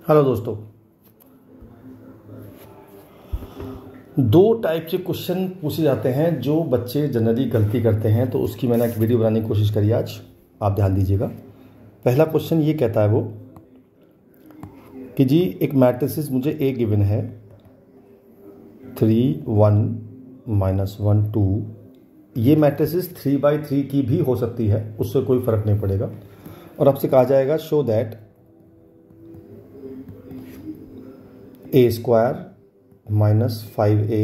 Hello दोस्तों, दो type के क्वेश्चन पूछे जाते हैं जो बच्चे जनरली गलती करते हैं, तो उसकी मैंने एक वीडियो बनाने की कोशिश करी आज। आप ध्यान दीजिएगा। पहला क्वेश्चन ये कहता है वो कि जी एक मैट्रिसेस मुझे ए गिवन है 3 1 -1 2। ये मैट्रिसेस 3/3 की भी हो सकती है, उससे कोई फ़र्क नहीं पड़ेगा। और आपसे कहा जाएगा show that a square -5a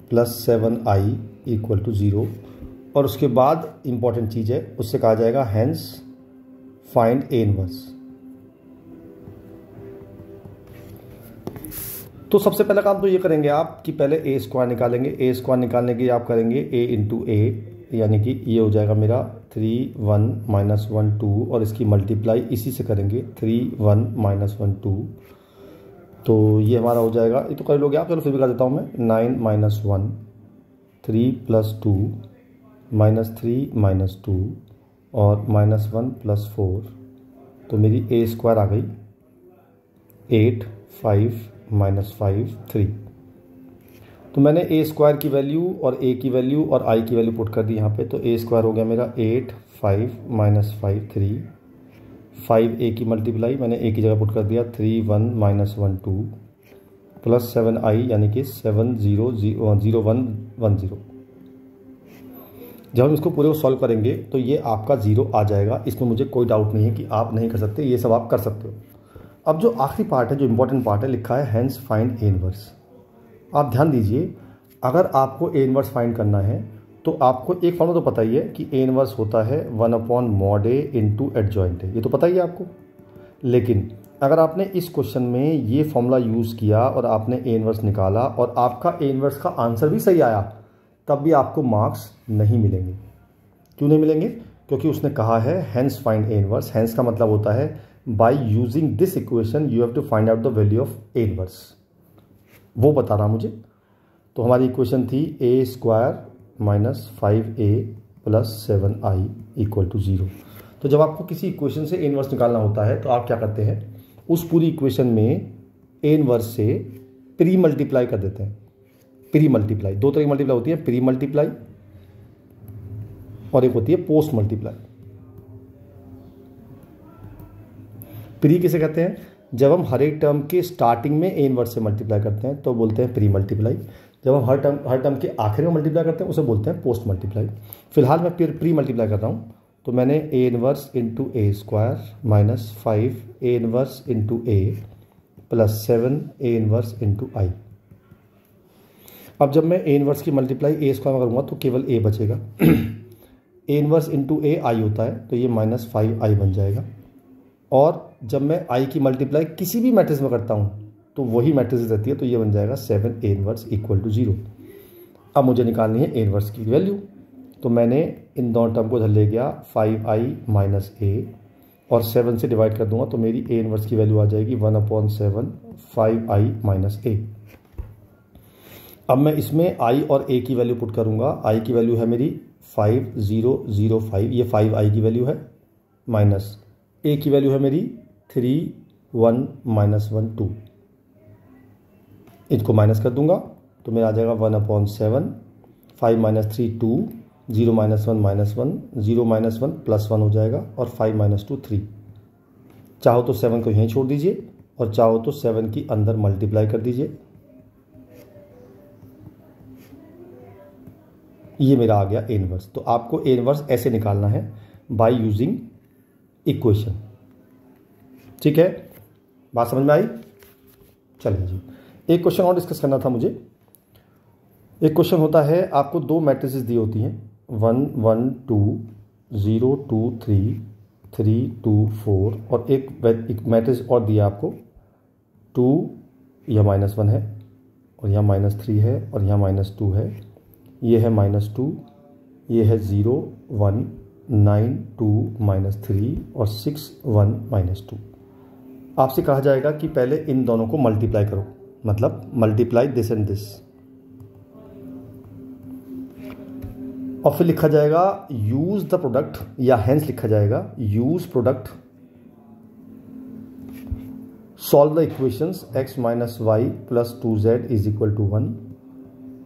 + 7i = 0। और उसके बाद इंपॉर्टेंट चीज़ है, उससे कहा जाएगा हैंस फाइंड a इनवर्स। तो सबसे पहला काम तो ये करेंगे आप कि पहले a स्क्वायर निकालेंगे। a स्क्वायर निकालने के लिए आप करेंगे a × a, यानी कि ये हो जाएगा मेरा 3 1 -1 2, और इसकी मल्टीप्लाई इसी से करेंगे 3 1 -1 2। तो ये हमारा हो जाएगा, ये तो कर लोगे आप, चलो फिर भी कर देता हूँ मैं। 9 - 1 3 + 2 -3 - 2 और -1 + 4। तो मेरी a स्क्वायर आ गई 8 5 -5 3। तो मैंने a स्क्वायर की वैल्यू और a की वैल्यू और i की वैल्यू पुट कर दी यहाँ पे। तो a स्क्वायर हो गया मेरा 8 5 -5 3। 5a की मल्टीप्लाई मैंने a की जगह पुट कर दिया 3 1 -1 2 + 7i, यानी कि 7 0 0 1 1 0। जब हम इसको पूरे को सॉल्व करेंगे तो ये आपका 0 आ जाएगा। इसमें मुझे कोई डाउट नहीं है कि आप नहीं कर सकते, ये सब आप कर सकते हो। अब जो आखिरी पार्ट है, जो इंपॉर्टेंट पार्ट है, लिखा है हैंस फाइंड a इनवर्स। आप ध्यान दीजिए, अगर आपको a इनवर्स फाइंड करना है तो आपको एक फॉर्मूला तो पता ही है कि a इनवर्स होता है 1/mod a × एडजॉइंट a, ये तो पता ही है आपको। लेकिन अगर आपने इस क्वेश्चन में ये फॉर्मूला यूज़ किया और आपने a इनवर्स निकाला और आपका a इनवर्स का आंसर भी सही आया, तब भी आपको मार्क्स नहीं मिलेंगे। क्यों नहीं मिलेंगे? क्योंकि उसने कहा है hence find a inverse. Hence का मतलब होता है by using this equation you have to find out the value of a inverse. वो बता रहा मुझे। तो हमारी इक्वेशन थी a स्क्वायर -5a + 7i = 0। तो जब आपको किसी इक्वेशन से a इनवर्स निकालना होता है तो आप क्या करते हैं, उस पूरी इक्वेशन में a इनवर्स से प्री मल्टीप्लाई कर देते हैं। प्री मल्टीप्लाई, दो तरह की मल्टीप्लाई होती है, प्री मल्टीप्लाई और एक होती है पोस्ट मल्टीप्लाई। प्री किसे कहते हैं? जब हम हर एक टर्म के स्टार्टिंग में a इनवर्स से मल्टीप्लाई करते हैं तो बोलते हैं प्री मल्टीप्लाई। जब हम हर टर्म के आखिर में मल्टीप्लाई करते हैं उसे बोलते हैं पोस्ट मल्टीप्लाई। फिलहाल मैं प्री मल्टीप्लाई कर रहा हूँ, तो मैंने a inverse × a square -5 a inverse × a + 7 a inverse × i। अब जब मैं a इनवर्स की मल्टीप्लाई a स्क्वायर में करूँगा तो केवल a बचेगा। a इनवर्स × a i होता है, तो ये -5i बन जाएगा। और जब मैं i की मल्टीप्लाई किसी भी मैट्रिक्स में करता हूँ तो वही मैट्रिक्स रहती है, तो ये बन जाएगा 7 a इनवर्स = 0। अब मुझे निकालनी है a इनवर्स की वैल्यू। तो मैंने इन दोनों टर्म को इधर ले गया, 5i - a और 7 से डिवाइड कर दूंगा, तो मेरी a इनवर्स की वैल्यू आ जाएगी 1/7 5i - a। अब मैं इसमें i और a की वैल्यू पुट करूंगा। i की वैल्यू है मेरी 5005, ये 5i की वैल्यू है, माइनस a की वैल्यू है मेरी 3 1 -1 2। इसको माइनस कर दूंगा तो मेरा आ जाएगा 1/7 5 - 3 2 0 - 1 -1 0 - 1 +1 हो जाएगा, और 5 - 2 3। चाहो तो 7 को यहीं छोड़ दीजिए और चाहो तो 7 की अंदर मल्टीप्लाई कर दीजिए। ये मेरा आ गया a इनवर्स। तो आपको a इनवर्स ऐसे निकालना है बाय यूजिंग इक्वेशन। ठीक है, बात समझ में आई? चलिए जी, एक क्वेश्चन और डिस्कस करना था मुझे। एक क्वेश्चन होता है, आपको दो मैट्रिसेस दी होती हैं 1 1 2 0 2 3 3 2 4, और एक मैट्रिक्स और दिया आपको 2, यह -1 है और यहाँ -3 है और यहाँ -2 है, ये है -2, ये है 0 1 9 2 -3 और 6 1 -2। आपसे कहा जाएगा कि पहले इन दोनों को मल्टीप्लाई करो, मतलब मल्टीप्लाई दिस एंड दिस, और फिर लिखा जाएगा यूज द प्रोडक्ट, या हेंस लिखा जाएगा use product solve the equations x minus Y plus 2z is equal to 1,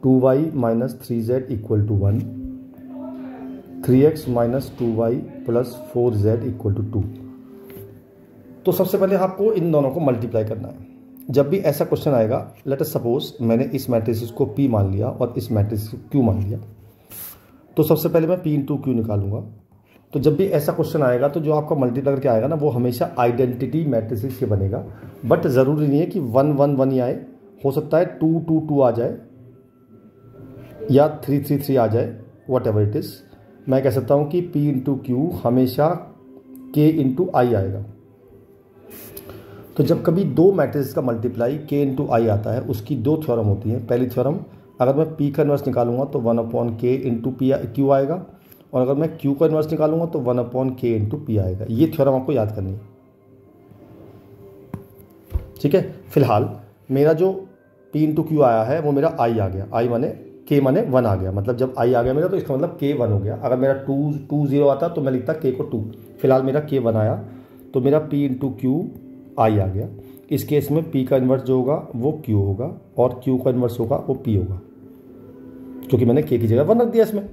2y minus 3z equal to 1, 3x minus 2y plus 4z equal to 2। तो सबसे पहले आपको इन दोनों को मल्टीप्लाई करना है। जब भी ऐसा क्वेश्चन आएगा, लेट अस सपोज मैंने इस मैट्रिक्स को P मान लिया और इस मैट्रिक्स को Q मान लिया, तो सबसे पहले मैं P इंटू Q निकालूंगा। तो जब भी ऐसा क्वेश्चन आएगा तो जो आपका मल्टीप्लाई करके आएगा ना, वो हमेशा आइडेंटिटी मैट्रिक्स से बनेगा। बट ज़रूरी नहीं है कि 1 1 1 ही आए, हो सकता है 2 2 2 आ जाए या 3 3 3 आ जाए, वट एवर इट इज़। मैं कह सकता हूँ कि P इंटू Q हमेशा K इंटू आई आएगा। तो जब कभी दो मैट्रिक्स का मल्टीप्लाई K इंटू आई आता है, उसकी दो थ्योरम होती हैं। पहली थ्योरम, अगर मैं P का इन्वर्स निकालूंगा तो 1/K इंटू Q आएगा, और अगर मैं Q का इन्वर्स निकालूंगा तो 1/K इंटू P आएगा। ये थ्योरम आपको याद करनी है, ठीक है। फिलहाल मेरा जो P इंटू Q आया है वो मेरा I आ गया। I माने K माने 1 आ गया, मतलब जब I आ गया मेरा तो इसका मतलब K 1 हो गया। अगर मेरा 2 0 आता तो मैं लिखता K को 2। फिलहाल मेरा K 1 आया, तो मेरा P इंटू Q आई आ गया। इस केस में P का इन्वर्स जो होगा वो Q होगा और Q का इन्वर्स होगा वो P होगा, क्योंकि मैंने K की जगह 1 रख दिया इसमें।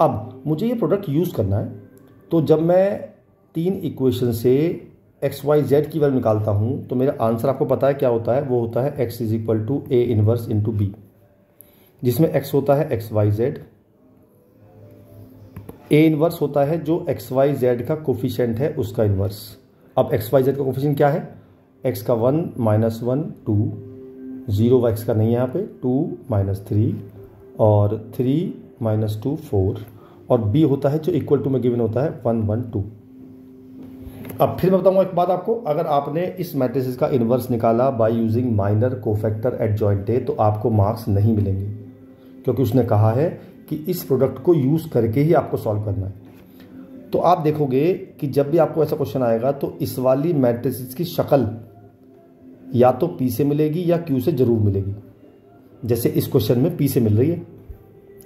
अब मुझे ये प्रोडक्ट यूज़ करना है, तो जब मैं 3 इक्वेशन से एक्स वाई जेड की वैल्यू निकालता हूँ तो मेरा आंसर आपको पता है क्या होता है, वो होता है x is equal to A inverse into B, जिसमें x होता है X Y Z, A inverse होता है जो एक्स वाई जेड का कोफिशिएंट है उसका इनवर्स। अब एक्स वाई जेड का कोफिशिएंट क्या है, x का 1 माइनस 1 2, 0 x का नहीं है यहाँ पे, 2 माइनस 3 और 3 माइनस 2 4, और b होता है जो इक्वल टू में गिवन होता है 1 1 2। अब फिर मैं बताऊंगा एक बात आपको, अगर आपने इस मैट्रिसेस का इन्वर्स निकाला by using minor cofactor adjoint A तो आपको मार्क्स नहीं मिलेंगे, क्योंकि उसने कहा है कि इस प्रोडक्ट को यूज़ करके ही आपको सॉल्व करना है। तो आप देखोगे कि जब भी आपको ऐसा क्वेश्चन आएगा तो इस वाली मैट्रिसेस की शक्ल या तो P से मिलेगी या Q से ज़रूर मिलेगी। जैसे इस क्वेश्चन में P से मिल रही है,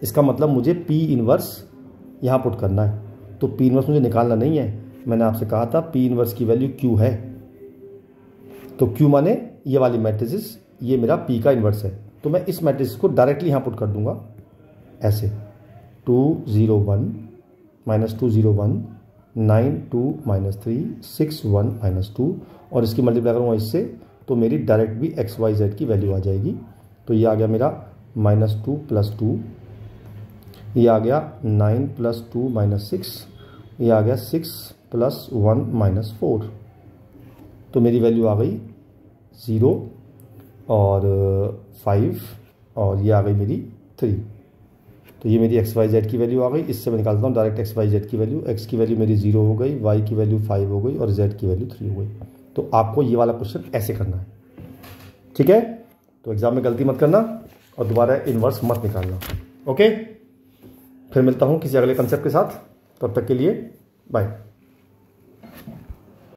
इसका मतलब मुझे P इनवर्स यहाँ पुट करना है। तो P इनवर्स मुझे निकालना नहीं है, मैंने आपसे कहा था P इनवर्स की वैल्यू Q है, तो Q माने ये वाली मैट्रिसेस, ये मेरा P का इनवर्स है। तो मैं इस मैट्रिक्स को डायरेक्टली यहाँ पुट कर दूंगा ऐसे, 2 0 1 माइनस 2 0 1 9 2 माइनस 3 6 1 माइनस 2, और इसकी मल्टीप्लाई करूँगा इससे तो मेरी डायरेक्ट भी एक्स वाई जेड की वैल्यू आ जाएगी। तो ये आ गया मेरा माइनस 2 प्लस 2, ये आ गया 9 प्लस 2 माइनस 6, ये आ गया 6 प्लस 1 माइनस 4। तो मेरी वैल्यू आ गई 0 और 5, और ये आ गई मेरी 3। तो ये मेरी एक्स वाई जेड की वैल्यू आ गई। इससे मैं निकालता हूँ डायरेक्ट एक्स वाई जेड की वैल्यू। एक्स की वैल्यू मेरी 0 हो गई, वाई की वैल्यू 5 हो गई और जेड की वैल्यू 3 हो गई। तो आपको ये वाला क्वेश्चन ऐसे करना है, ठीक है। तो एग्जाम में गलती मत करना और दोबारा इनवर्स मत निकालना, ओके। फिर मिलता हूँ किसी अगले कंसेप्ट के साथ, तब तक के लिए बाय।